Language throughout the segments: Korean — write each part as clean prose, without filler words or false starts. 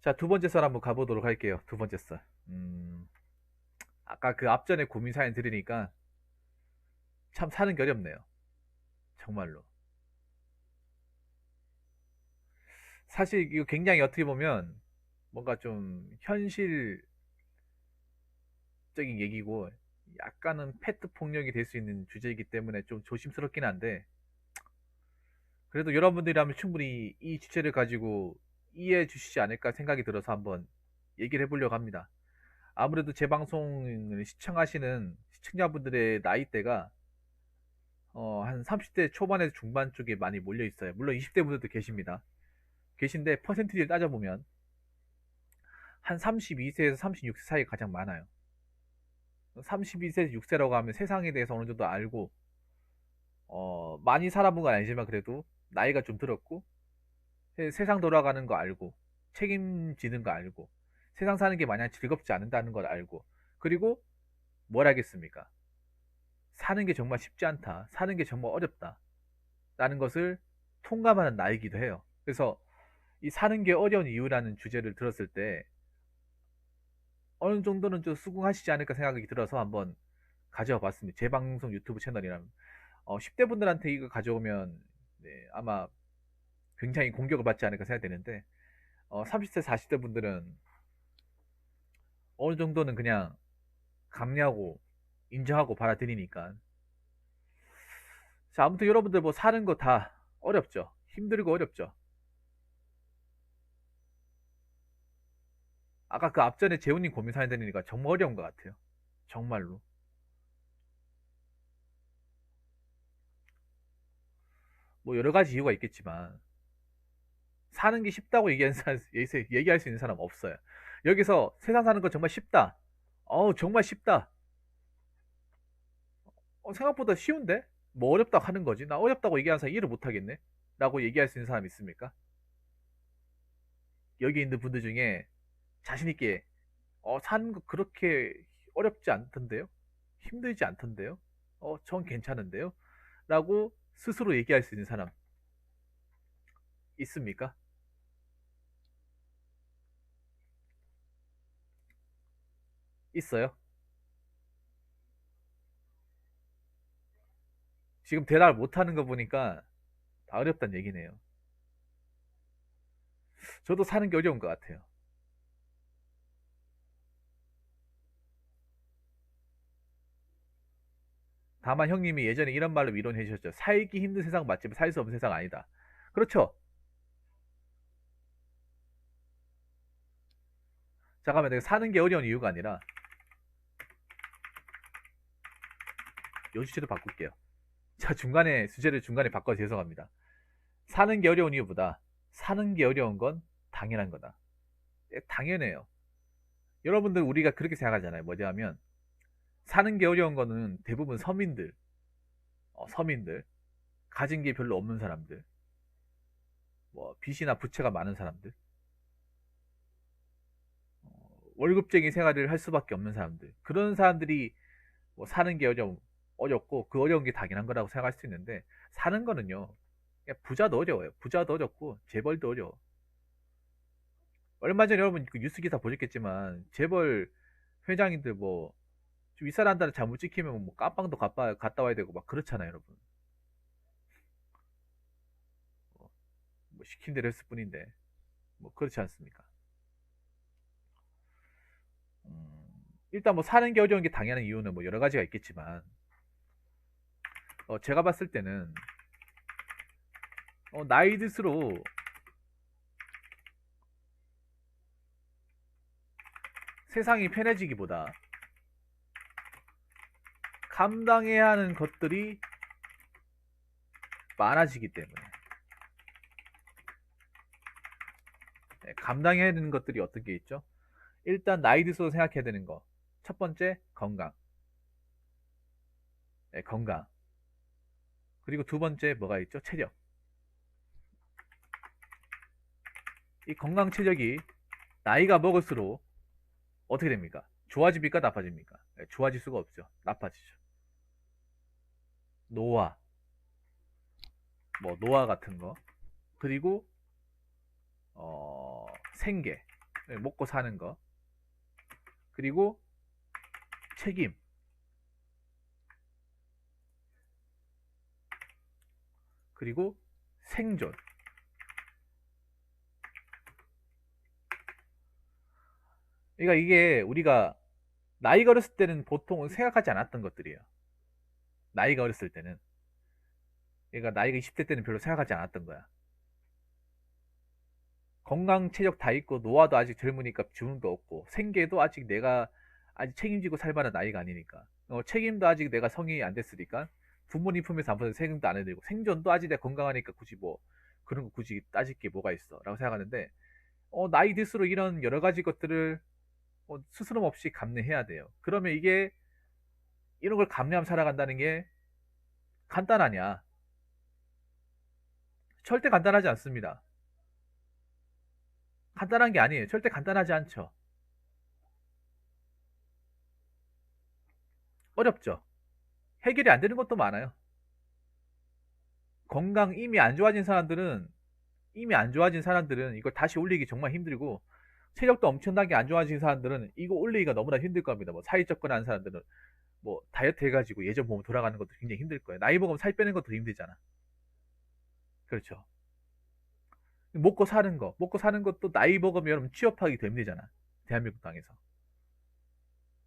자, 두 번째 썰 한번 가보도록 할게요. 두 번째 썰. 아까 그 앞전에 고민 사연 들으니까 참 사는 게 어렵네요. 정말로. 사실 이거 굉장히 어떻게 보면 뭔가 좀 현실적인 얘기고 약간은 페트 폭력이 될 수 있는 주제이기 때문에 좀 조심스럽긴 한데 그래도 여러분들이라면 충분히 이 주제를 가지고 이해해 주시지 않을까 생각이 들어서 한번 얘기를 해보려고 합니다. 아무래도 제 방송을 시청하시는 시청자분들의 나이대가 한 30대 초반에서 중반 쪽에 많이 몰려 있어요. 물론 20대 분들도 계십니다. 계신데 퍼센티지를 따져보면 한 32세에서 36세 사이가 가장 많아요. 32세에서 6세라고 하면 세상에 대해서 어느 정도 알고 많이 살아본 건 아니지만 그래도 나이가 좀 들었고 세상 돌아가는 거 알고 책임지는 거 알고 세상 사는 게 마냥 즐겁지 않는다는 걸 알고 그리고 뭘 알겠습니까? 사는 게 정말 쉽지 않다. 사는 게 정말 어렵다. 라는 것을 통감하는 나이기도 해요. 그래서 이 사는 게 어려운 이유라는 주제를 들었을 때 어느 정도는 좀 수긍하시지 않을까 생각이 들어서 한번 가져와 봤습니다. 제 방송 유튜브 채널이라면 10대 분들한테 이거 가져오면 네, 아마 굉장히 공격을 받지 않을까 생각되는데 30대 40대 분들은 어느 정도는 그냥 감내하고 인정하고 받아들이니까 자 아무튼 여러분들 뭐 사는 거 다 어렵죠. 힘들고 어렵죠. 아까 그 앞전에 재훈님 고민 사연 들으니까 정말 어려운 것 같아요. 정말로. 뭐 여러 가지 이유가 있겠지만 사는 게 쉽다고 얘기할 수 있는 사람 없어요. 여기서 세상 사는 거 정말 쉽다. 정말 쉽다. 생각보다 쉬운데? 뭐 어렵다고 하는 거지. 나 어렵다고 얘기하는 사람 이해를 못 하겠네. 라고 얘기할 수 있는 사람 있습니까? 여기 있는 분들 중에 자신있게 사는 거 그렇게 어렵지 않던데요? 힘들지 않던데요? 전 괜찮은데요? 라고 스스로 얘기할 수 있는 사람 있습니까? 있어요? 지금 대답을 못하는 거 보니까 다 어렵다는 얘기네요. 저도 사는 게 어려운 것 같아요. 다만 형님이 예전에 이런 말로 위로해 주셨죠. 살기 힘든 세상 맞지만 살 수 없는 세상 아니다. 그렇죠. 잠깐만 내가 사는 게 어려운 이유가 아니라 요 주제도 바꿀게요. 자 중간에 주제를 중간에 바꿔서 죄송합니다. 사는 게 어려운 이유보다 사는 게 어려운 건 당연한 거다. 당연해요. 여러분들 우리가 그렇게 생각하잖아요. 뭐냐면 사는 게 어려운 거는 대부분 서민들, 서민들, 가진 게 별로 없는 사람들, 뭐 빚이나 부채가 많은 사람들, 월급쟁이 생활을 할 수밖에 없는 사람들, 그런 사람들이 뭐 사는 게 어렵고 그 어려운 게 당연한 거라고 생각할 수 있는데 사는 거는요. 그냥 부자도 어려워요. 부자도 어렵고 재벌도 어려워. 얼마 전에 여러분 그 뉴스 기사 보셨겠지만 재벌 회장님들 뭐 좀 윗사람들한테 잘못 찍히면 뭐 깜빵도 갔다 와야 되고 막 그렇잖아요, 여러분. 뭐, 뭐 시킨 대로 했을 뿐인데 뭐 그렇지 않습니까? 일단 뭐 사는 게 어려운 게 당연한 이유는 뭐 여러 가지가 있겠지만 제가 봤을 때는 나이 들수록 세상이 편해지기보다 감당해야 하는 것들이 많아지기 때문에 네, 감당해야 되는 것들이 어떤 게 있죠? 일단 나이 들수록 생각해야 되는 거. 첫 번째 건강. 네, 건강. 그리고 두 번째 뭐가 있죠? 체력. 이 건강 체력이 나이가 먹을수록 어떻게 됩니까? 좋아집니까? 나빠집니까? 네, 좋아질 수가 없죠. 나빠지죠. 노화, 뭐 노화 같은 거. 그리고 생계. 먹고 사는 거. 그리고 책임. 그리고 생존. 그러니까 이게 우리가 나이가 어렸을 때는 보통 생각하지 않았던 것들이에요. 나이가 어렸을 때는. 그러니까 나이가 20대 때는 별로 생각하지 않았던 거야. 건강, 체력 다 있고 노화도 아직 젊으니까 주름도 없고 생계도 아직 내가 아직 책임지고 살 만한 나이가 아니니까 책임도 아직 내가 성인이 안 됐으니까 부모님 품에서 안 받은 세금도 안 해드리고 생존도 아직 내가 건강하니까 굳이 뭐 그런 거 굳이 따질 게 뭐가 있어 라고 생각하는데 나이 들수록 이런 여러 가지 것들을 스스럼 없이 감내해야 돼요. 그러면 이게 이런 걸 감내하며 살아간다는 게 간단하냐? 절대 간단하지 않습니다. 간단한 게 아니에요. 절대 간단하지 않죠. 어렵죠. 해결이 안 되는 것도 많아요. 건강 이미 안 좋아진 사람들은 이걸 다시 올리기 정말 힘들고 체력도 엄청나게 안 좋아진 사람들은 이거 올리기가 너무나 힘들 겁니다. 뭐 사회 접근하는 사람들은 뭐 다이어트 해가지고 예전 몸 돌아가는 것도 굉장히 힘들 거예요. 나이 먹으면 살 빼는 것도 힘들잖아. 그렇죠. 먹고 사는 것도 나이 먹으면 여러분 취업하기 도 힘들잖아. 대한민국 땅에서.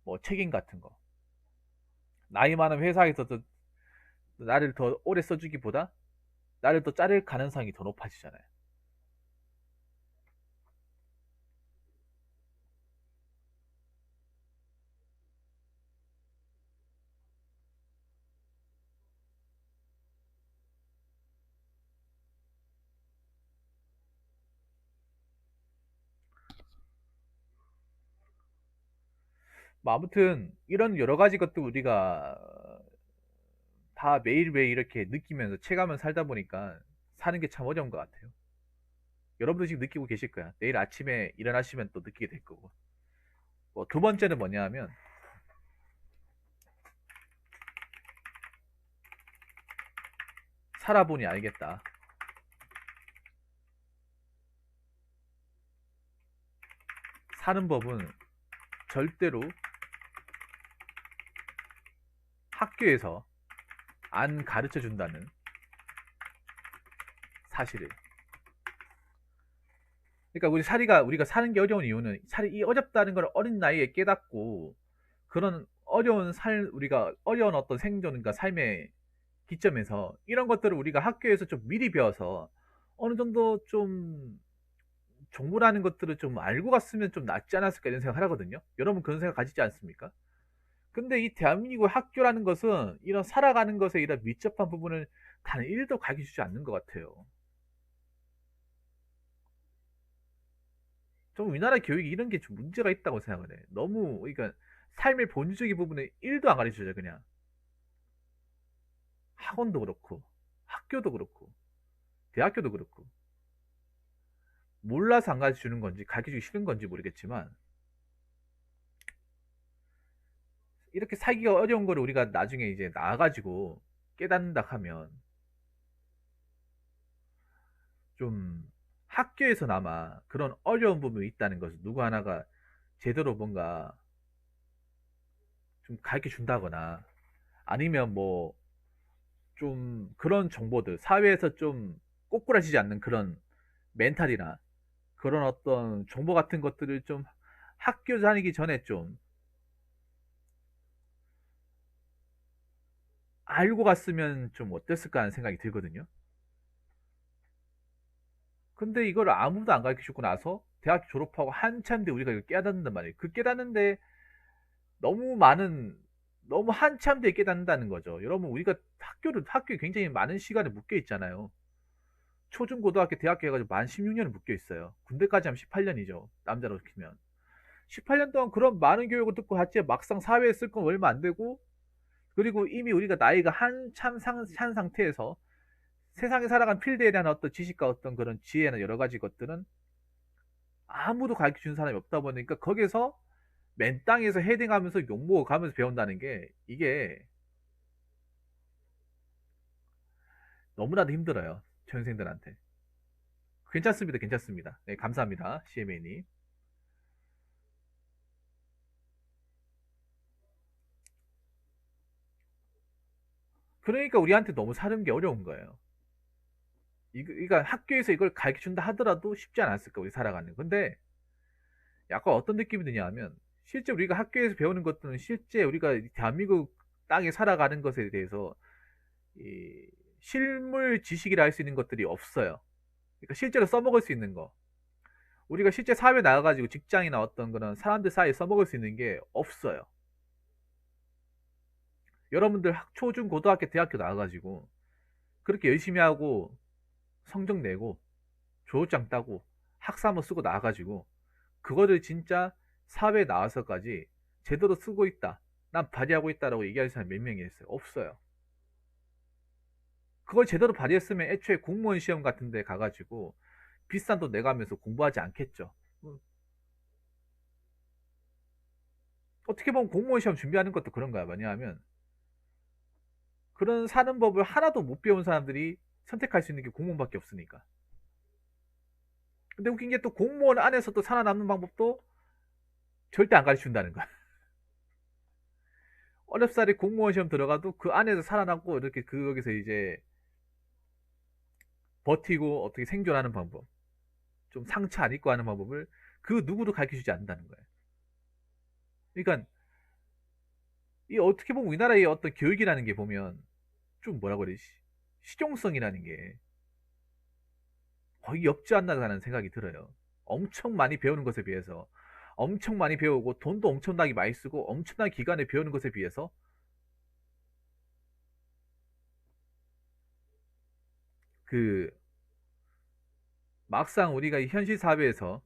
뭐 책임 같은 거. 나이 많은 회사에서 나를 더 오래 써주기보다 나를 더 자를 가능성이 더 높아지잖아요. 뭐 아무튼 이런 여러 가지 것들 우리가 다 매일매일 이렇게 느끼면서 체감을 살다 보니까 사는 게 참 어려운 것 같아요. 여러분도 지금 느끼고 계실 거야. 내일 아침에 일어나시면 또 느끼게 될 거고. 뭐 두 번째는 뭐냐 하면 살아보니 알겠다. 사는 법은 절대로 학교에서 안 가르쳐 준다는 사실을. 그러니까 우리가 사는 게 어려운 이유는 살이 어렵다는 걸 어린 나이에 깨닫고 그런 우리가 어려운 어떤 생존과 삶의 기점에서 이런 것들을 우리가 학교에서 좀 미리 배워서 어느 정도 좀 정보라는 것들을 좀 알고 갔으면 좀 낫지 않았을까 이런 생각을 하거든요. 여러분 그런 생각 가지지 않습니까? 근데 이 대한민국 학교라는 것은 이런 살아가는 것에 이런 밀접한 부분을 단 1도 가르쳐 주지 않는 것 같아요. 좀 우리나라 교육이 이런 게 좀 문제가 있다고 생각을 해. 너무, 그러니까 삶의 본질적인 부분에 1도 안 가르쳐 줘요, 그냥. 학원도 그렇고, 학교도 그렇고, 대학교도 그렇고. 몰라서 안 가르쳐 주는 건지, 가르쳐 주기 싫은 건지 모르겠지만, 이렇게 살기가 어려운 거를 우리가 나중에 이제 나와가지고 깨닫는다 하면, 좀 학교에서나마 그런 어려운 부분이 있다는 것을 누구 하나가 제대로 뭔가 좀 가르쳐 준다거나, 아니면 뭐, 좀 그런 정보들, 사회에서 좀 꼬꾸라지지 않는 그런 멘탈이나 그런 어떤 정보 같은 것들을 좀 학교 다니기 전에 좀 알고 갔으면 좀 어땠을까 하는 생각이 들거든요. 근데 이걸 아무도 안 가르쳐 주고 나서 대학교 졸업하고 한참 뒤에 우리가 이걸 깨닫는단 말이에요. 그 깨닫는데 너무 많은, 너무 한참 뒤에 깨닫는다는 거죠. 여러분, 우리가 학교에 굉장히 많은 시간을 묶여 있잖아요. 초중고등학교 대학교 해가지고 만 16년을 묶여 있어요. 군대까지 하면 18년이죠. 남자로 키면. 18년 동안 그런 많은 교육을 듣고 갔지 막상 사회에 쓸 건 얼마 안 되고, 그리고 이미 우리가 나이가 한참 한 상태에서 세상에 살아간 필드에 대한 어떤 지식과 어떤 그런 지혜나 여러 가지 것들은 아무도 가르쳐 준 사람이 없다 보니까 거기서 맨 땅에서 헤딩하면서 욕먹어 가면서 배운다는 게 이게 너무나도 힘들어요. 전생들한테. 괜찮습니다. 괜찮습니다. 네, 감사합니다. CMA님. 그러니까 우리한테 너무 사는 게 어려운 거예요. 그러니까 학교에서 이걸 가르쳐 준다 하더라도 쉽지 않았을까, 우리 살아가는. 근데 약간 어떤 느낌이 드냐 하면, 실제 우리가 학교에서 배우는 것들은 실제 우리가 대한민국 땅에 살아가는 것에 대해서 이 실물 지식이라 할 수 있는 것들이 없어요. 그러니까 실제로 써먹을 수 있는 거. 우리가 실제 사회에 나가가지고 직장이나 어떤 그런 사람들 사이에 써먹을 수 있는 게 없어요. 여러분들 초, 중, 고등학교, 대학교 나가가지고 그렇게 열심히 하고 성적 내고 졸업장 따고 학사모 쓰고 나와가지고 그거를 진짜 사회에 나와서까지 제대로 쓰고 있다, 난 발휘하고 있다라고 얘기할 사람 몇 명이 있어요? 없어요. 그걸 제대로 발휘했으면 애초에 공무원 시험 같은 데 가가지고 비싼 돈 내가면서 공부하지 않겠죠. 어떻게 보면 공무원 시험 준비하는 것도 그런 거야. 왜냐하면 그런 사는 법을 하나도 못 배운 사람들이 선택할 수 있는 게 공무원밖에 없으니까. 근데 웃긴 게 또 공무원 안에서도 살아남는 방법도 절대 안 가르쳐준다는 거야. 어렵사리 공무원 시험 들어가도 그 안에서 살아남고 이렇게 거기서 이제 버티고 어떻게 생존하는 방법, 좀 상처 안 입고 하는 방법을 그 누구도 가르쳐주지 않는다는 거예요. 그러니까 이 어떻게 보면 우리나라의 어떤 교육이라는 게 보면 좀 뭐라 그러지, 실용성이라는 게 거의 없지 않나라는 생각이 들어요. 엄청 많이 배우는 것에 비해서, 엄청 많이 배우고 돈도 엄청나게 많이 쓰고 엄청난 기간에 배우는 것에 비해서 그 막상 우리가 이 현실 사회에서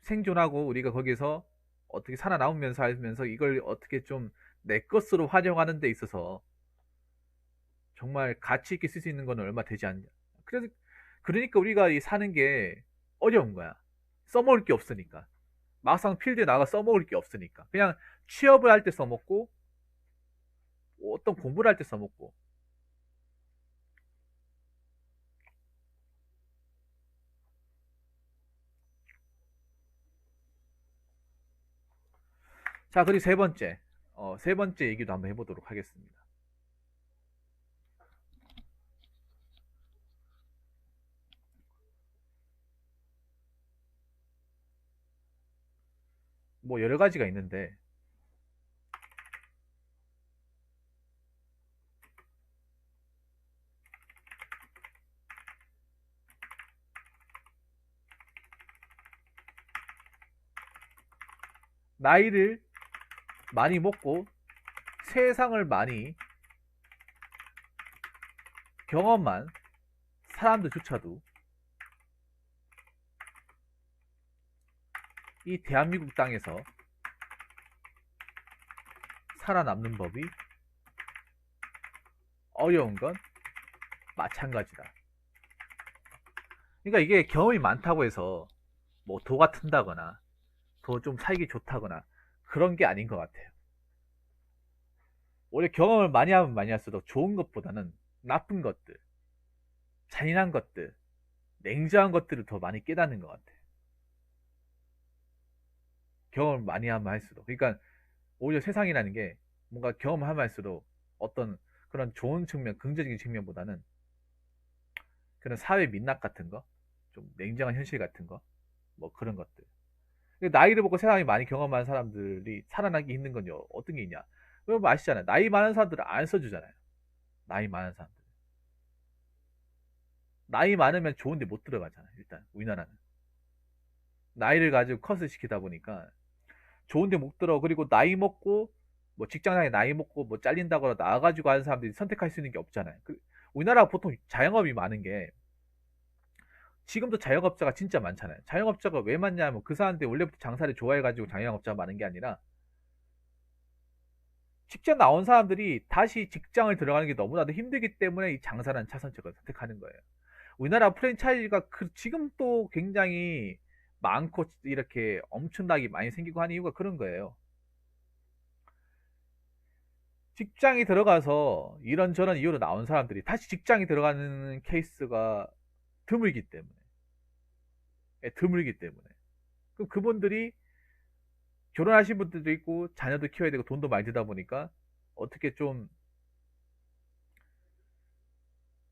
생존하고 우리가 거기서 어떻게 살아남으면서 살면서 이걸 어떻게 좀 내 것으로 활용하는 데 있어서 정말 가치 있게 쓸 수 있는 건 얼마 되지 않냐. 그래서 그러니까 우리가 이 사는 게 어려운 거야. 써먹을 게 없으니까. 막상 필드에 나가 써먹을 게 없으니까. 그냥 취업을 할 때 써먹고 어떤 공부를 할 때 써먹고. 자, 그리고 세 번째. 세 번째 얘기도 한번 해보도록 하겠습니다. 뭐 여러 가지가 있는데, 나이를 많이 먹고 세상을 많이 경험한 사람들조차도 이 대한민국 땅에서 살아남는 법이 어려운 건 마찬가지다. 그러니까 이게 경험이 많다고 해서 뭐 도가 튼다거나 더 좀 살기 좋다거나 그런 게 아닌 것 같아요. 원래 경험을 많이 하면 많이 할수록 좋은 것보다는 나쁜 것들, 잔인한 것들, 냉정한 것들을 더 많이 깨닫는 것 같아요. 경험을 많이 하면 할수록. 그러니까 오히려 세상이라는 게 뭔가 경험하면 할수록 어떤 그런 좋은 측면, 긍정적인 측면보다는 그런 사회 민낯 같은 거, 좀 냉정한 현실 같은 거, 뭐 그런 것들. 나이를 먹고 세상이 많이 경험한 사람들이 살아나기 힘든 건요, 어떤 게 있냐? 여러분 아시잖아요. 나이 많은 사람들은 안 써주잖아요. 나이 많은 사람들. 나이 많으면 좋은데 못 들어가잖아요. 일단 우리나라는 나이를 가지고 컷을 시키다 보니까 좋은데 못 들어. 그리고 나이 먹고 뭐 직장에 나이 먹고 뭐 잘린다거나 나와가지고 하는 사람들이 선택할 수 있는 게 없잖아요. 우리나라가 보통 자영업이 많은 게, 지금도 자영업자가 진짜 많잖아요. 자영업자가 왜 많냐면 그 사람들이 원래부터 장사를 좋아해가지고 자영업자가 많은 게 아니라 직장 나온 사람들이 다시 직장을 들어가는 게 너무나도 힘들기 때문에 이 장사라는 차선책을 선택하는 거예요. 우리나라 프랜차이즈가 지금 또 굉장히 많고 이렇게 엄청나게 많이 생기고 하는 이유가 그런 거예요. 직장에 들어가서 이런저런 이유로 나온 사람들이 다시 직장에 들어가는 케이스가 드물기 때문에. 예, 드물기 때문에. 그럼 그분들이 결혼하신 분들도 있고 자녀도 키워야 되고 돈도 많이 들다 보니까 어떻게 좀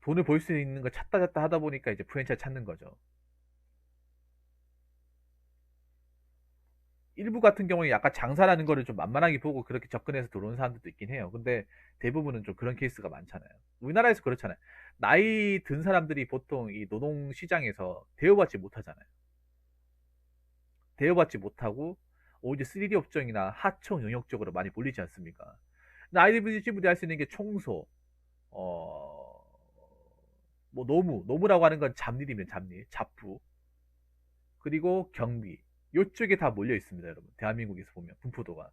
돈을 벌 수 있는 거 찾다 찾다 하다 보니까 이제 프랜차이즈 찾는 거죠. 일부 같은 경우에 약간 장사라는 거를 좀 만만하게 보고 그렇게 접근해서 들어오는 사람들도 있긴 해요. 근데 대부분은 좀 그런 케이스가 많잖아요. 우리나라에서 그렇잖아요. 나이 든 사람들이 보통 이 노동 시장에서 대우받지 못하잖아요. 대우받지 못하고 오히려 3D 업종이나 하청 영역 쪽으로 많이 몰리지 않습니까? 나이 드신 분들이 할 수 있는 게 청소, 어, 뭐 노무라고 하는 건 잡일이면 잡일, 잡부, 그리고 경비. 요쪽에 다 몰려 있습니다, 여러분. 대한민국에서 보면 분포도가.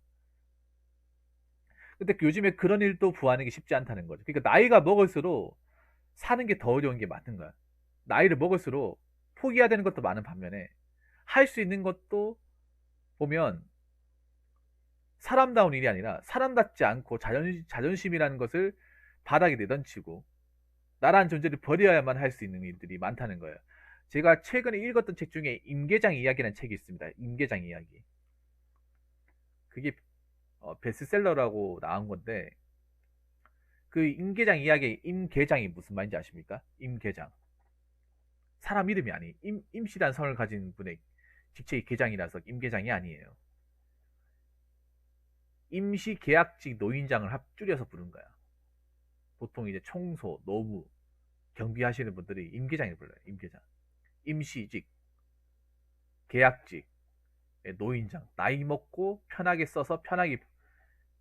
근데 요즘에 그런 일도 구하는 게 쉽지 않다는 거죠. 그러니까 나이가 먹을수록 사는 게 더 어려운 게 맞는 거야. 나이를 먹을수록 포기해야 되는 것도 많은 반면에 할 수 있는 것도 보면 사람다운 일이 아니라 사람답지 않고 자존심이라는 것을 바닥에 내던치고 나라는 존재를 버려야만 할 수 있는 일들이 많다는 거예요. 제가 최근에 읽었던 책 중에 임계장 이야기라는 책이 있습니다. 임계장 이야기. 그게 베스트셀러라고 나온 건데 그 임계장 이야기 임계장이 무슨 말인지 아십니까? 임계장. 사람 이름이 아니. 임씨란 성을 가진 분의 직책이 계장이라서 임계장이 아니에요. 임시 계약직 노인장을 줄여서 부른 거야. 보통 이제 청소, 노무, 경비하시는 분들이 임계장을 불러요. 임계장. 임시직, 계약직, 노인장. 나이 먹고 편하게 써서 편하게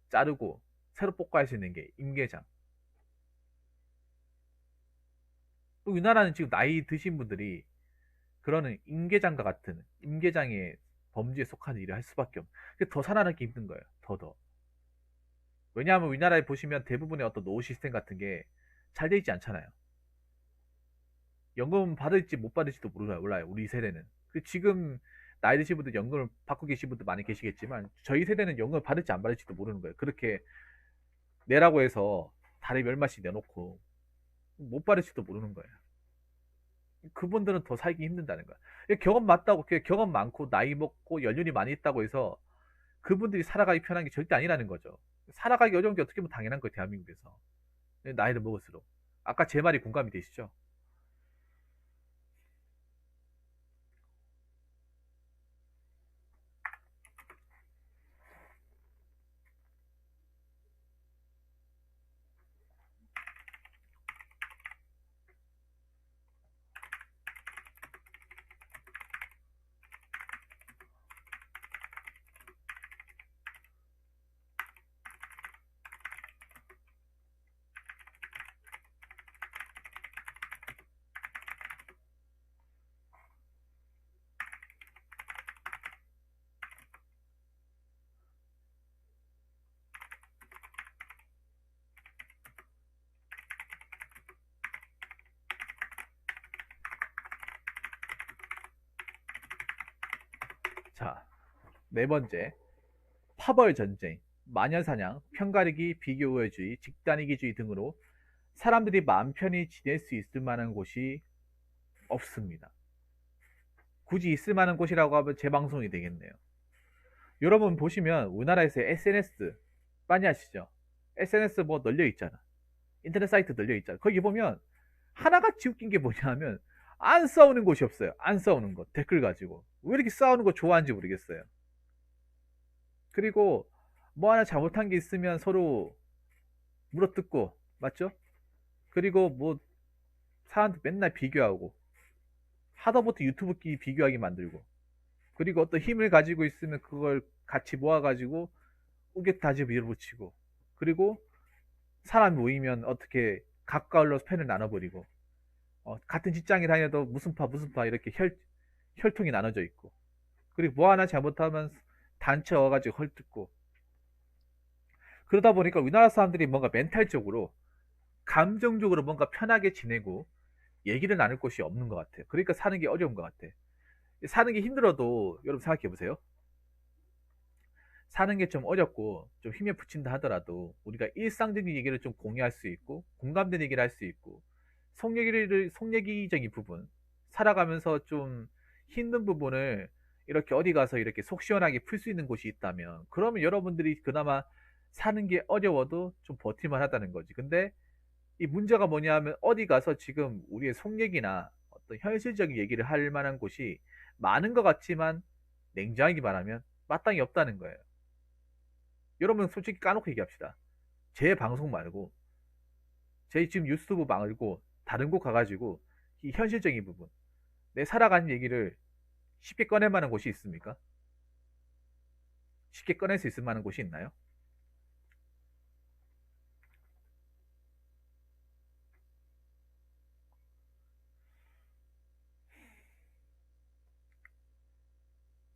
자르고 새로 뽑고 할 수 있는 게 임계장. 또 우리나라는 지금 나이 드신 분들이 그러는 임계장과 같은 임계장의 범주에 속하는 일을 할 수밖에 없는. 더 살아남기 힘든 거예요. 더. 왜냐하면 우리나라에 보시면 대부분의 어떤 노후 시스템 같은 게 잘 돼 있지 않잖아요. 연금 받을지 못 받을지도 몰라요. 우리 세대는. 지금 나이 드신 분들 연금을 받고 계신 분들 많이 계시겠지만 저희 세대는 연금을 받을지 안 받을지도 모르는 거예요. 그렇게 내라고 해서 달에 몇 마씩 내놓고 못 받을지도 모르는 거예요. 그분들은 더 살기 힘든다는 거야. 경험 많다고, 경험 많고 나이 먹고 연륜이 많이 있다고 해서 그분들이 살아가기 편한 게 절대 아니라는 거죠. 살아가기 어려운 게 어떻게 보면 당연한 거예요, 대한민국에서. 나이를 먹을수록. 아까 제 말이 공감이 되시죠? 자, 네 번째. 파벌 전쟁, 마녀사냥, 편가르기, 비교우월주의, 집단이기주의 등으로 사람들이 마음 편히 지낼 수 있을 만한 곳이 없습니다. 굳이 있을 만한 곳이라고 하면 제 방송이 되겠네요. 여러분 보시면 우리나라에서 SNS 많이 하시죠? SNS 뭐 널려 있잖아. 인터넷 사이트 널려 있잖아. 거기 보면 하나같이 웃긴 게 뭐냐면 안 싸우는 곳이 없어요. 안 싸우는 것. 댓글 가지고. 왜 이렇게 싸우는 거 좋아하는지 모르겠어요. 그리고 뭐 하나 잘못한 게 있으면 서로 물어뜯고, 맞죠? 그리고 뭐 사람들 맨날 비교하고 하다못해 유튜브 끼 비교하게 만들고, 그리고 어떤 힘을 가지고 있으면 그걸 같이 모아가지고 우격다지 밀어붙이고, 그리고 사람 모이면 어떻게 각과 흘러서 펜을 나눠버리고, 같은 직장에 다녀도 무슨 파 이렇게 혈통이 나눠져 있고, 그리고 뭐 하나 잘못하면 단체 와가지고 헐뜯고. 그러다 보니까 우리나라 사람들이 뭔가 멘탈적으로 감정적으로 뭔가 편하게 지내고 얘기를 나눌 곳이 없는 것 같아요. 그러니까 사는 게 어려운 것 같아. 사는 게 힘들어도 여러분 생각해 보세요. 사는 게 좀 어렵고 좀 힘에 부친다 하더라도 우리가 일상적인 얘기를 좀 공유할 수 있고 공감된 얘기를 할 수 있고 속얘기적인 부분, 살아가면서 좀 힘든 부분을 이렇게 어디 가서 이렇게 속 시원하게 풀 수 있는 곳이 있다면, 그러면 여러분들이 그나마 사는 게 어려워도 좀 버틸만 하다는 거지. 근데 이 문제가 뭐냐면 어디 가서 지금 우리의 속 얘기나 어떤 현실적인 얘기를 할 만한 곳이 많은 것 같지만 냉정하게 말하면 마땅히 없다는 거예요. 여러분 솔직히 까놓고 얘기합시다. 제 방송 말고 제 지금 유튜브 말고 다른 곳 가가지고 이 현실적인 부분 내 살아가는 얘기를 쉽게 꺼낼 만한 곳이 있습니까? 쉽게 꺼낼 수 있을 만한 곳이 있나요?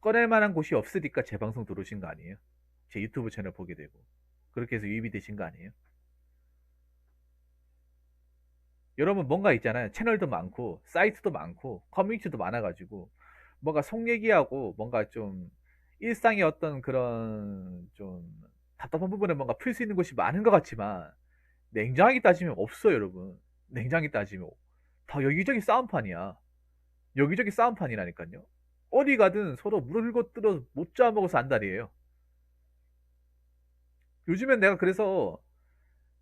꺼낼 만한 곳이 없으니까 제 방송 들어오신 거 아니에요? 제 유튜브 채널 보게 되고 그렇게 해서 유입이 되신 거 아니에요? 여러분 뭔가 있잖아요. 채널도 많고 사이트도 많고 커뮤니티도 많아가지고 뭔가 속 얘기하고 뭔가 좀 일상의 어떤 그런 좀 답답한 부분에 뭔가 풀 수 있는 곳이 많은 것 같지만 냉정하게 따지면 없어요, 여러분. 냉정하게 따지면 다 여기저기 싸움판이야. 여기저기 싸움판이라니까요. 어디 가든 서로 물고 뜯어 못 잡아먹어서 안달이에요. 요즘엔 내가 그래서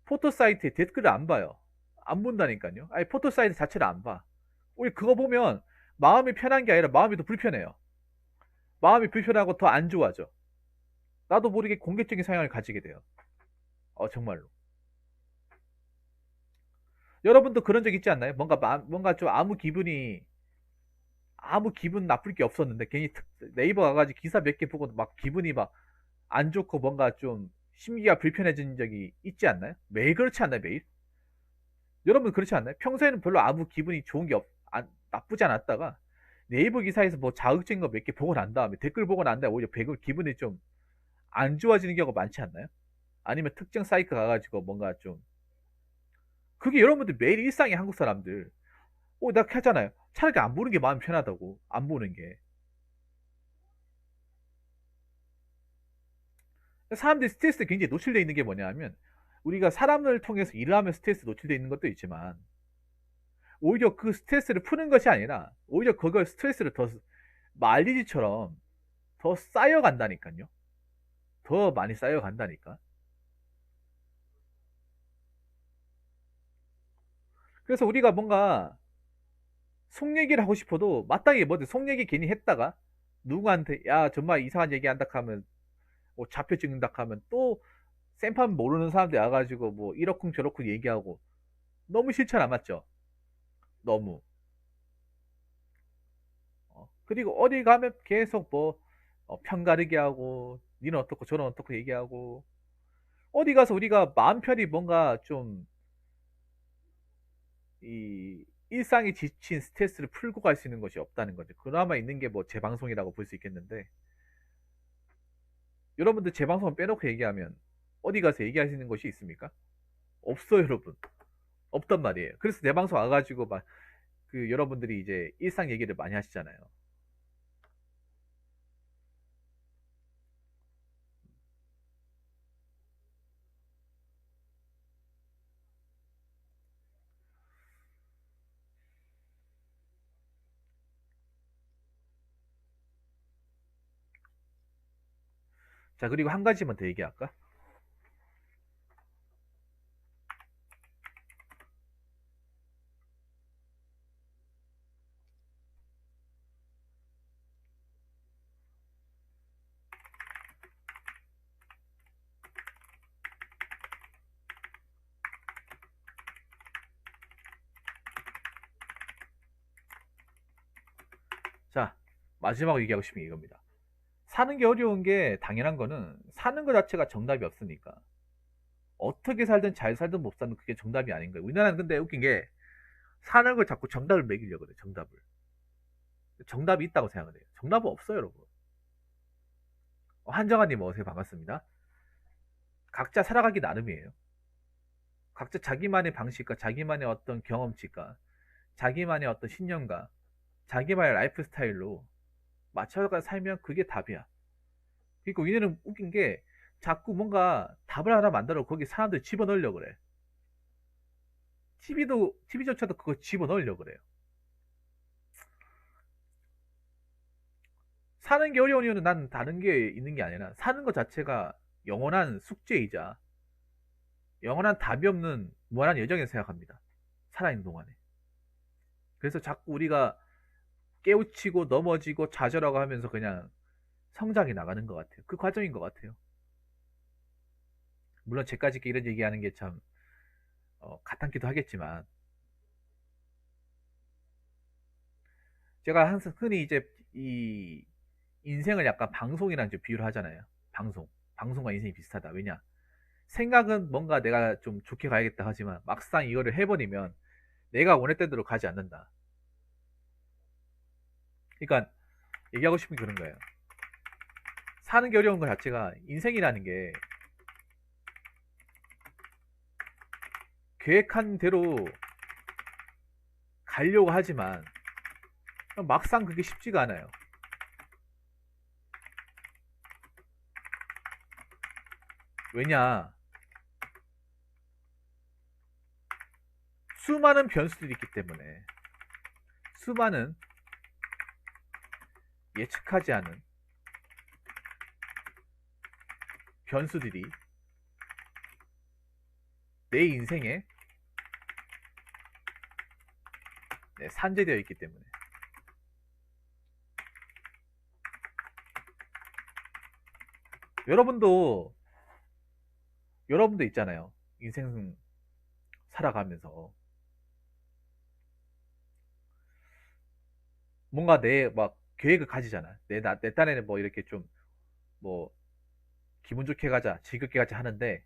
포토 사이트에 댓글을 안 봐요. 안 본다니까요. 아니 포토 사이트 자체를 안 봐. 우리 그거 보면 마음이 편한 게 아니라 마음이 더 불편해요. 마음이 불편하고 더 안 좋아져. 나도 모르게 공격적인 성향을 가지게 돼요. 정말로. 여러분도 그런 적 있지 않나요? 뭔가 좀 아무 기분 나쁠 게 없었는데 괜히 네이버 가가지고 기사 몇 개 보고 막 기분이 막 안 좋고 뭔가 좀 심기가 불편해진 적이 있지 않나요? 매일 그렇지 않나요? 매일? 여러분 그렇지 않나요? 평소에는 별로 아무 기분이 좋은 게 나쁘지 않았다가 네이버 기사에서 뭐 자극적인 거 몇 개 보고 난 다음에 댓글 보고 난 다음에 오히려 기분이 좀 안 좋아지는 경우가 많지 않나요? 아니면 특정 사이트 가가지고 뭔가 좀 그게 여러분들 매일 일상의 한국 사람들 나 하잖아요. 차라리 안 보는 게 마음 편하다고 안 보는 게 사람들이 스트레스에 굉장히 노출되어 있는 게 뭐냐면 우리가 사람을 통해서 일을 하면 스트레스 노출되어 있는 것도 있지만 오히려 그 스트레스를 푸는 것이 아니라 오히려 그걸 스트레스를 더 말리지처럼 더 쌓여간다니까요. 더 많이 쌓여간다니까. 그래서 우리가 뭔가 속 얘기를 하고 싶어도 마땅히 뭐든 속 얘기 괜히 했다가 누구한테 야 정말 이상한 얘기 한다 하면 뭐 잡혀 찍는다 하면 또 생판 모르는 사람들 와가지고 뭐 이러쿵 저러쿵 얘기하고 너무 싫잖아 맞죠? 너무 그리고 어디 가면 계속 뭐 편가르기 하고 니는 어떻고 저는 어떻고 얘기하고 어디 가서 우리가 마음 편히 뭔가 좀 이 일상에 지친 스트레스를 풀고 갈 수 있는 것이 없다는 거죠. 그나마 있는 게 뭐 제 방송이라고 볼 수 있겠는데 여러분들 제 방송 빼놓고 얘기하면 어디 가서 얘기할 수 있는 것이 있습니까? 없어요, 여러분. 없단 말이에요. 그래서 내 방송 와가지고 막 그 여러분들이 이제 일상 얘기를 많이 하시잖아요. 자, 그리고 한 가지만 더 얘기할까? 자, 마지막으로 얘기하고 싶은 게 이겁니다. 사는 게 어려운 게 당연한 거는 사는 것 자체가 정답이 없으니까. 어떻게 살든 잘 살든 못 살든 그게 정답이 아닌 거예요. 우리나라는 근데 웃긴 게 사는 걸 자꾸 정답을 매기려고 그래, 정답을. 정답이 있다고 생각을 해요. 정답은 없어요, 여러분. 한정아님 어서요, 반갑습니다. 각자 살아가기 나름이에요. 각자 자기만의 방식과 자기만의 어떤 경험치가 자기만의 어떤 신념과 자기만의 라이프 스타일로 맞춰가 살면 그게 답이야. 그러니까 얘네는 웃긴 게 자꾸 뭔가 답을 하나 만들어 거기 사람들 집어넣으려고 그래. TV조차도 그거 집어넣으려고 그래요. 사는 게 어려운 이유는 난 다른 게 있는 게 아니라 사는 것 자체가 영원한 숙제이자 영원한 답이 없는 무한한 여정에서 생각합니다. 살아있는 동안에. 그래서 자꾸 우리가 깨우치고 넘어지고 좌절하고 하면서 그냥 성장이 나가는 것 같아요. 그 과정인 것 같아요. 물론 제까지 이런 얘기하는 게 참 가탄기도 하겠지만 제가 항상 흔히 이제 이 인생을 약간 방송이랑 이제 비유를 하잖아요. 방송과 인생이 비슷하다. 왜냐? 생각은 뭔가 내가 좀 좋게 가야겠다 하지만 막상 이거를 해버리면 내가 원했던 대로 가지 않는다. 그러니까 얘기하고 싶은 게 그런 거예요. 사는 게 어려운 것 자체가 인생이라는 게 계획한 대로 가려고 하지만 막상 그게 쉽지가 않아요. 왜냐? 수많은 변수들이 있기 때문에 수많은 예측하지 않은 변수들이 내 인생에 산재되어 있기 때문에 여러분도 있잖아요. 인생 살아가면서 뭔가 내 막 계획을 가지잖아. 내 딴에는 뭐 이렇게 좀 뭐 기분 좋게 가자, 즐겁게 가자 하는데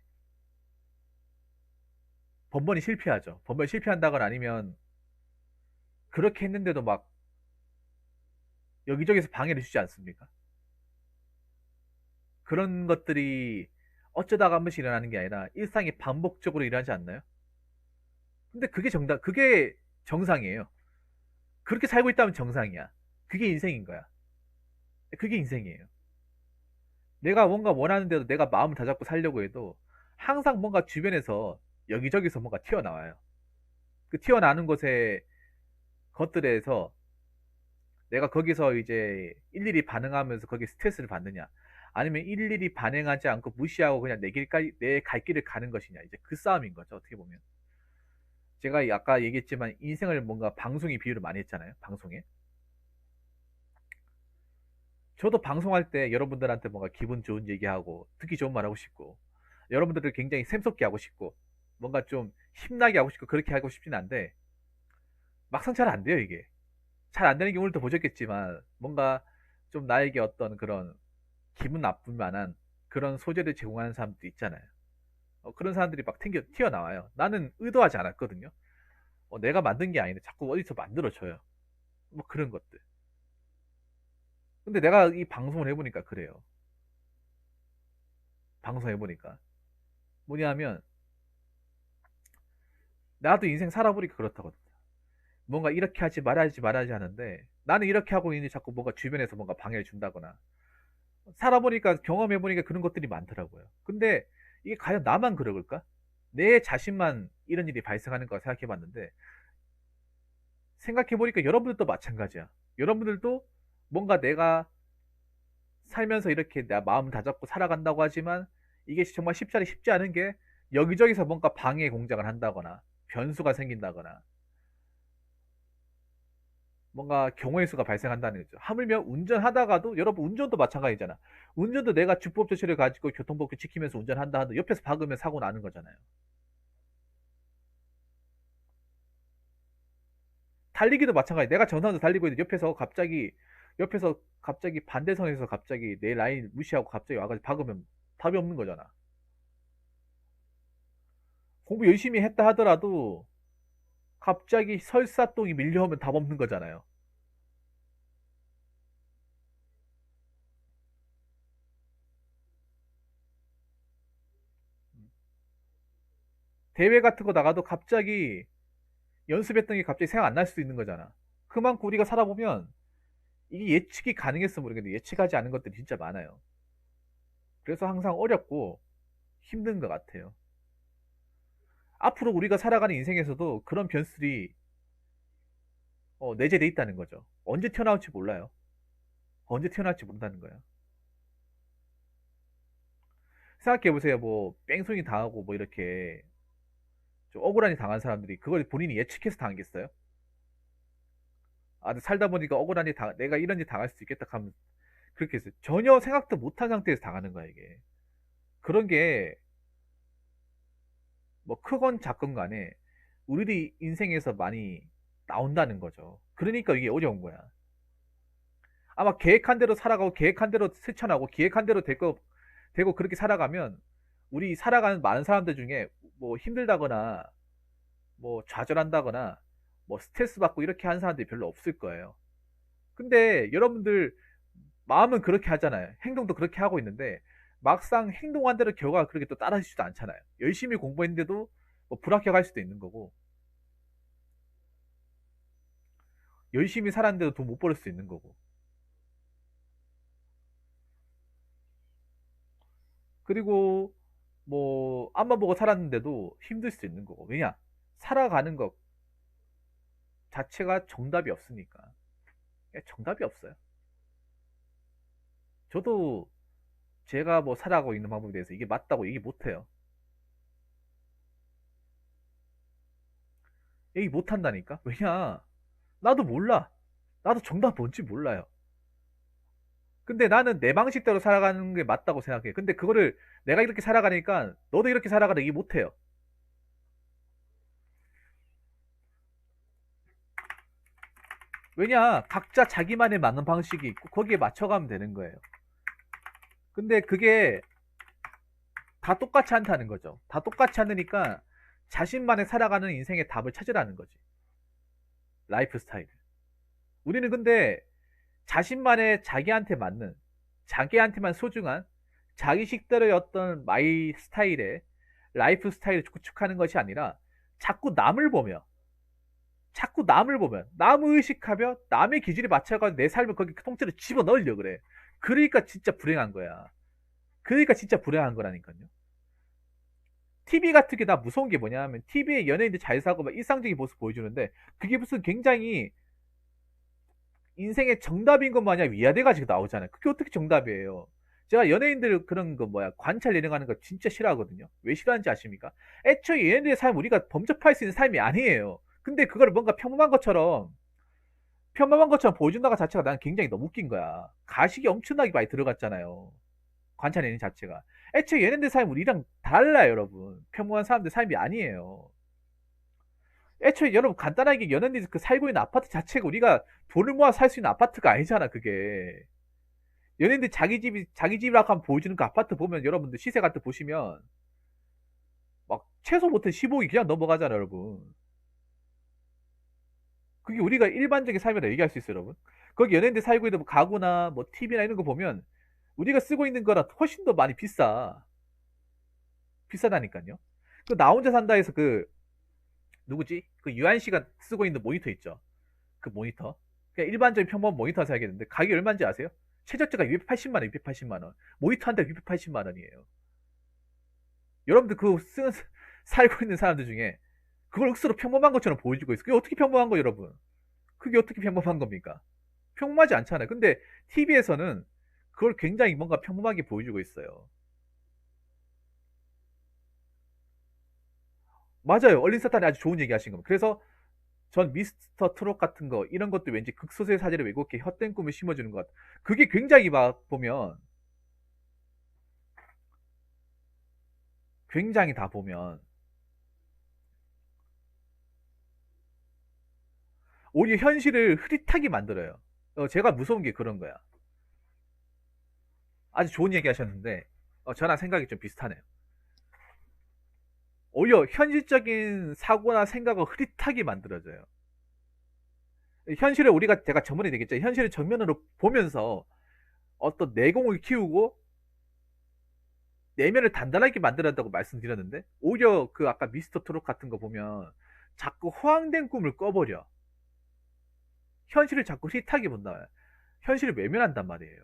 번번이 실패하죠. 번번이 실패한다거나 아니면 그렇게 했는데도 막 여기저기서 방해를 주지 않습니까? 그런 것들이 어쩌다가 한 번씩 일어나는 게 아니라 일상이 반복적으로 일어나지 않나요? 근데 그게 정상이에요. 그렇게 살고 있다면 정상이야. 그게 인생인 거야. 그게 인생이에요. 내가 뭔가 원하는데도 내가 마음을 다잡고 살려고 해도 항상 뭔가 주변에서 여기저기서 뭔가 튀어나와요. 그 튀어나오는 것들에서 내가 거기서 이제 일일이 반응하면서 거기에 스트레스를 받느냐, 아니면 일일이 반응하지 않고 무시하고 그냥 내 갈 길을 가는 것이냐, 이제 그 싸움인 거죠, 어떻게 보면. 제가 아까 얘기했지만 인생을 뭔가 방송에 비유를 많이 했잖아요, 방송에. 저도 방송할 때 여러분들한테 뭔가 기분 좋은 얘기하고 듣기 좋은 말 하고 싶고 여러분들을 굉장히 샘솟게 하고 싶고 뭔가 좀 힘나게 하고 싶고 그렇게 하고 싶진 않은데 막상 잘 안 돼요, 이게. 잘 안 되는 경우를 또 보셨겠지만 뭔가 좀 나에게 어떤 그런 기분 나쁠 만한 그런 소재를 제공하는 사람도 있잖아요. 그런 사람들이 막 튀어나와요. 나는 의도하지 않았거든요. 내가 만든 게 아닌데 자꾸 어디서 만들어줘요. 뭐 그런 것들. 근데 내가 이 방송을 해보니까 그래요. 방송해보니까. 뭐냐면, 나도 인생 살아보니까 그렇다거든요. 뭔가 이렇게 하지 말아야지 하는데, 나는 이렇게 하고 있는데 자꾸 뭔가 주변에서 뭔가 방해를 준다거나, 살아보니까, 경험해보니까 그런 것들이 많더라고요. 근데 이게 과연 나만 그럴까? 내 자신만 이런 일이 발생하는 거 생각해봤는데, 생각해보니까 여러분들도 마찬가지야. 여러분들도 뭔가 내가 살면서 이렇게 내 마음 다잡고 살아간다고 하지만 이게 정말 쉽지 않은 게 여기저기서 뭔가 방해 공작을 한다거나 변수가 생긴다거나 뭔가 경우의 수가 발생한다는 거죠. 하물며 운전하다가도 여러분 운전도 마찬가지잖아. 운전도 내가 주법 조치를 가지고 교통법규 지키면서 운전한다 하도 옆에서 박으면 사고 나는 거잖아요. 달리기도 마찬가지. 내가 정상에서 달리고 있는데 옆에서 갑자기 반대선에서 갑자기 내 라인 무시하고 갑자기 와가지고 박으면 답이 없는 거잖아. 공부 열심히 했다 하더라도 갑자기 설사똥이 밀려오면 답 없는 거잖아요. 대회 같은 거 나가도 갑자기 연습했던 게 갑자기 생각 안 날 수도 있는 거잖아. 그만큼 우리가 살아보면 이게 예측이 가능했어 모르겠는데 예측하지 않은 것들이 진짜 많아요. 그래서 항상 어렵고 힘든 것 같아요. 앞으로 우리가 살아가는 인생에서도 그런 변수들이 내재돼 있다는 거죠. 언제 튀어나올지 몰라요. 언제 튀어나올지 모른다는 거야. 생각해보세요. 뭐 뺑소니 당하고 뭐 이렇게 좀 억울하게 당한 사람들이 그걸 본인이 예측해서 당하겠어요? 아, 근데 살다 보니까 억울하게 내가 이런 일 당할 수 있겠다 하면 그렇게 했어요. 전혀 생각도 못한 상태에서 당하는 거야, 이게. 그런 게 뭐 크건 작건 간에 우리들이 인생에서 많이 나온다는 거죠. 그러니까 이게 어려운 거야. 아마 계획한 대로 살아가고 계획한 대로 실천하고 계획한 대로 되고 그렇게 살아가면 우리 살아가는 많은 사람들 중에 뭐 힘들다거나 뭐 좌절한다거나 뭐 스트레스 받고 이렇게 하는 사람들이 별로 없을 거예요. 근데 여러분들 마음은 그렇게 하잖아요. 행동도 그렇게 하고 있는데 막상 행동한 대로 결과가 그렇게 또 따라지지도 않잖아요. 열심히 공부했는데도 뭐 불합격할 수도 있는 거고 열심히 살았는데도 돈 못 벌을 수 있는 거고 그리고 뭐 앞만 보고 살았는데도 힘들 수 있는 거고 왜냐 살아가는 것 자체가 정답이 없으니까 정답이 없어요. 저도 제가 뭐 살아가고 있는 방법에 대해서 이게 맞다고 얘기 못해요. 얘기 못한다니까. 왜냐 나도 몰라. 나도 정답 뭔지 몰라요. 근데 나는 내 방식대로 살아가는 게 맞다고 생각해. 근데 그거를 내가 이렇게 살아가니까 너도 이렇게 살아가라 얘기 못해요. 왜냐 각자 자기만의 맞는 방식이 있고 거기에 맞춰가면 되는 거예요. 근데 그게 다 똑같이 않다는 거죠. 다 똑같이 않으니까 자신만의 살아가는 인생의 답을 찾으라는 거지. 라이프 스타일. 우리는 근데 자신만의 자기한테 맞는 자기한테만 소중한 자기식대로의 어떤 마이 스타일의 라이프 스타일을 구축하는 것이 아니라 자꾸 남을 보면 남을 의식하며 남의 기준에 맞춰가지고 내 삶을 거기 통째로 집어넣으려 그래. 그러니까 진짜 불행한 거야. 그러니까 진짜 불행한 거라니까요. TV 같은 게 나 무서운 게 뭐냐 하면 TV에 연예인들 잘 사고 막 일상적인 모습 보여주는데 그게 무슨 굉장히 인생의 정답인 것 마냥 위아래가지고 나오잖아요. 그게 어떻게 정답이에요? 제가 연예인들 그런 거 뭐야 관찰 예능하는 거 진짜 싫어하거든요. 왜 싫어하는지 아십니까? 애초에 연예인들의 삶 우리가 범접할 수 있는 삶이 아니에요. 근데 그걸 뭔가 평범한 것처럼 보여준다가 자체가 난 굉장히 너무 웃긴 거야. 가식이 엄청나게 많이 들어갔잖아요. 관찰 예능 자체가. 애초에 연예인들 삶 우리랑 달라요, 여러분. 평범한 사람들 삶이 아니에요. 애초에 여러분 간단하게 연예인들이 그 살고 있는 아파트 자체가 우리가 돈을 모아 살 수 있는 아파트가 아니잖아 그게. 연예인들 자기 집이라고 하면 보여주는 그 아파트 보면 여러분들 시세 같은 거 보시면 막 최소 못해 15억 그냥 넘어가잖아 여러분. 그게 우리가 일반적인 삶이라 얘기할 수 있어요 여러분. 거기 연예인들 살고 있는 뭐 가구나 뭐 TV나 이런 거 보면 우리가 쓰고 있는 거라 훨씬 더 많이 비싸다니까요. 그 나 혼자 산다 해서 그 누구지? 그 유한 씨가 쓰고 있는 모니터 있죠. 그 모니터. 그냥 일반적인 평범한 모니터 사야겠는데 가격이 얼마인지 아세요? 최저가가 280만 원, 280만 원. 모니터 한 대 280만 원이에요. 여러분들 살고 있는 사람들 중에 그걸 억수로 평범한 것처럼 보여주고 있어. 그게 어떻게 평범한 거 여러분? 그게 어떻게 평범한 겁니까? 평범하지 않잖아요. 근데 TV에서는 그걸 굉장히 뭔가 평범하게 보여주고 있어요. 맞아요. 얼린사탄이 아주 좋은 얘기 하신 겁니다. 그래서 전 미스터 트롯 같은 거 이런 것도 왠지 극소수의 사실을 왜곡해 헛된 꿈을 심어주는 것 같아. 그게 굉장히 막 보면 굉장히 다 보면 오히려 현실을 흐릿하게 만들어요. 제가 무서운 게 그런 거야. 아주 좋은 얘기 하셨는데 저랑 생각이 좀 비슷하네요. 오히려 현실적인 사고나 생각을 흐릿하게 만들어져요. 현실을 우리가 제가 저번에 얘기했죠. 현실을 정면으로 보면서 어떤 내공을 키우고 내면을 단단하게 만들어야 한다고 말씀드렸는데 오히려 그 아까 미스터 트롯 같은 거 보면 자꾸 허황된 꿈을 꿔버려. 현실을 자꾸 흐릿하게 본다. 현실을 외면한단 말이에요.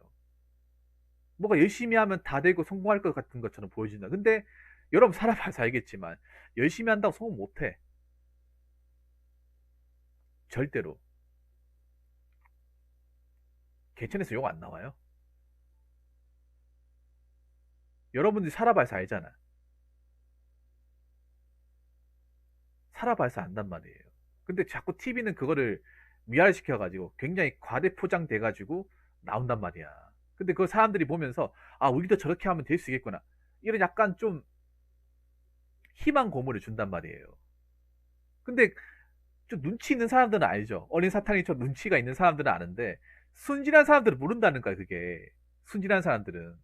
뭐가 열심히 하면 다 되고 성공할 것 같은 것처럼 보여진다. 근데 여러분 살아봐서 알겠지만 열심히 한다고 성공 못해. 절대로. 개천에서 욕 안 나와요. 여러분들이 살아봐서 알잖아. 살아봐서 안단 말이에요. 근데 자꾸 TV는 그거를 미화시켜가지고 굉장히 과대 포장돼가지고 나온단 말이야. 근데 그 사람들이 보면서 아 우리도 저렇게 하면 될 수 있겠구나. 이런 약간 좀 희망 고문을 준단 말이에요. 근데 좀 눈치 있는 사람들은 알죠. 어린 사탕이처럼 눈치가 있는 사람들은 아는데 순진한 사람들은 모른다는 거야 그게. 순진한 사람들은.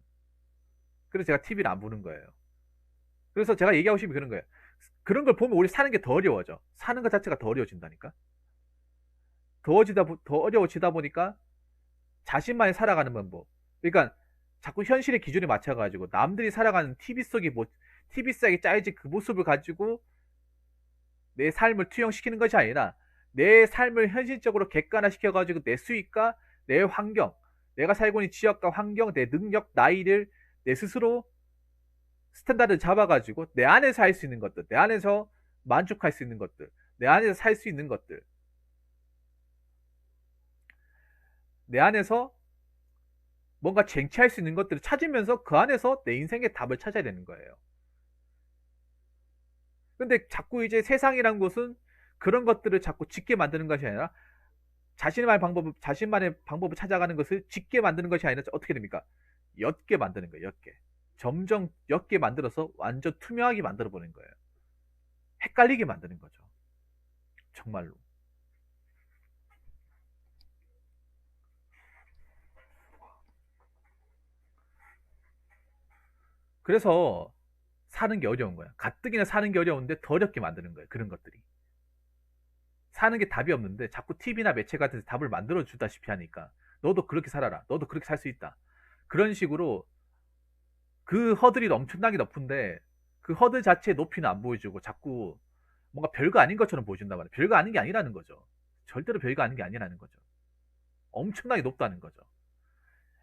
그래서 제가 TV를 안 보는 거예요. 그래서 제가 얘기하고 싶은 게 그런 거예요. 그런 걸 보면 우리 사는 게 더 어려워져. 사는 것 자체가 더 어려워진다니까. 더 어려워지다 보니까 자신만이 살아가는 방법. 그러니까 자꾸 현실의 기준에 맞춰가지고 남들이 살아가는 TV 속의 뭐 TV 속에 짜여진 그 모습을 가지고 내 삶을 투영시키는 것이 아니라 내 삶을 현실적으로 객관화시켜가지고 내 수익과 내 환경, 내가 살고 있는 지역과 환경, 내 능력, 나이를 내 스스로 스탠다드를 잡아가지고 내 안에서 할 수 있는 것들, 내 안에서 만족할 수 있는 것들, 내 안에서 살 수 있는 것들, 내 안에서 뭔가 쟁취할 수 있는 것들을 찾으면서 그 안에서 내 인생의 답을 찾아야 되는 거예요. 근데 자꾸 이제 세상이란 곳은 그런 것들을 자꾸 짓게 만드는 것이 아니라 자신만의 방법을 찾아가는 것을 짓게 만드는 것이 아니라 어떻게 됩니까? 옅게 만드는 거예요, 옅게. 점점 옅게 만들어서 완전 투명하게 만들어 보는 거예요. 헷갈리게 만드는 거죠. 정말로. 그래서 사는 게 어려운 거야. 가뜩이나 사는 게 어려운데 더 어렵게 만드는 거예요. 그런 것들이. 사는 게 답이 없는데 자꾸 TV나 매체 같은 데서 답을 만들어 주다시피 하니까 너도 그렇게 살아라. 너도 그렇게 살 수 있다. 그런 식으로 그 허들이 엄청나게 높은데 그 허들 자체의 높이는 안 보여주고 자꾸 뭔가 별거 아닌 것처럼 보여준단 말이에요. 별거 아닌 게 아니라는 거죠. 절대로 별거 아닌 게 아니라는 거죠. 엄청나게 높다는 거죠.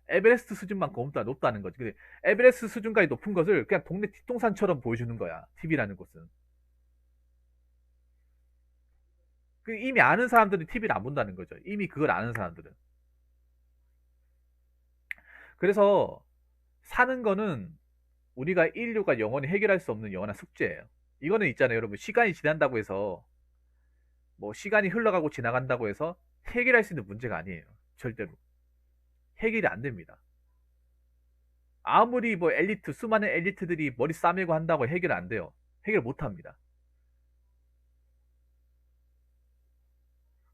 에베레스트 수준만큼 높다는 거지. 근데 에베레스트 수준까지 높은 것을 그냥 동네 뒷동산처럼 보여주는 거야. TV라는 곳은. 그 이미 아는 사람들은 TV를 안 본다는 거죠. 이미 그걸 아는 사람들은. 그래서 사는 거는 우리가 인류가 영원히 해결할 수 없는 영원한 숙제예요. 이거는 있잖아요, 여러분. 시간이 지난다고 해서 뭐 시간이 흘러가고 지나간다고 해서 해결할 수 있는 문제가 아니에요. 절대로. 해결이 안 됩니다. 아무리 뭐 수많은 엘리트들이 머리 싸매고 한다고 해결 안 돼요. 해결 못 합니다.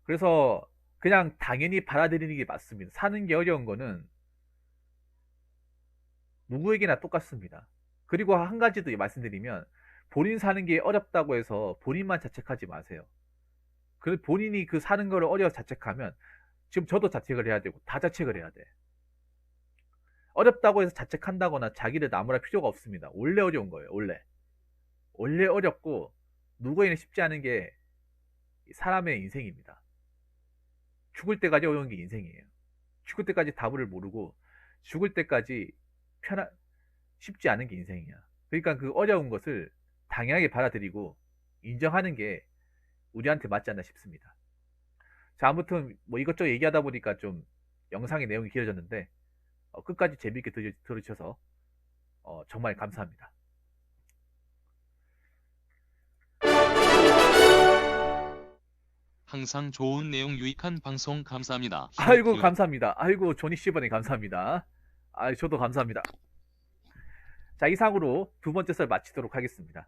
그래서 그냥 당연히 받아들이는 게 맞습니다. 사는 게 어려운 거는 누구에게나 똑같습니다. 그리고 한 가지 더 말씀드리면 본인 사는 게 어렵다고 해서 본인만 자책하지 마세요. 그 본인이 그 사는 거를 어려워 자책하면 지금 저도 자책을 해야 되고 다 자책을 해야 돼. 어렵다고 해서 자책한다거나 자기를 나무랄 필요가 없습니다. 원래 어려운 거예요. 원래 어렵고 누구에게나 쉽지 않은 게 사람의 인생입니다. 죽을 때까지 어려운 게 인생이에요. 죽을 때까지 답을 모르고 죽을 때까지 쉽지 않은 게 인생이야. 그러니까 그 어려운 것을 당연하게 받아들이고 인정하는 게 우리한테 맞지 않나 싶습니다. 자, 아무튼 뭐 이것저것 얘기하다 보니까 좀 영상의 내용이 길어졌는데 끝까지 재미있게 들으셔서 정말 감사합니다. 항상 좋은 내용 유익한 방송 감사합니다. 아이고 감사합니다. 아이고 조니 씨버니 감사합니다. 저도 감사합니다. 자, 이상으로 두 번째 썰 마치도록 하겠습니다.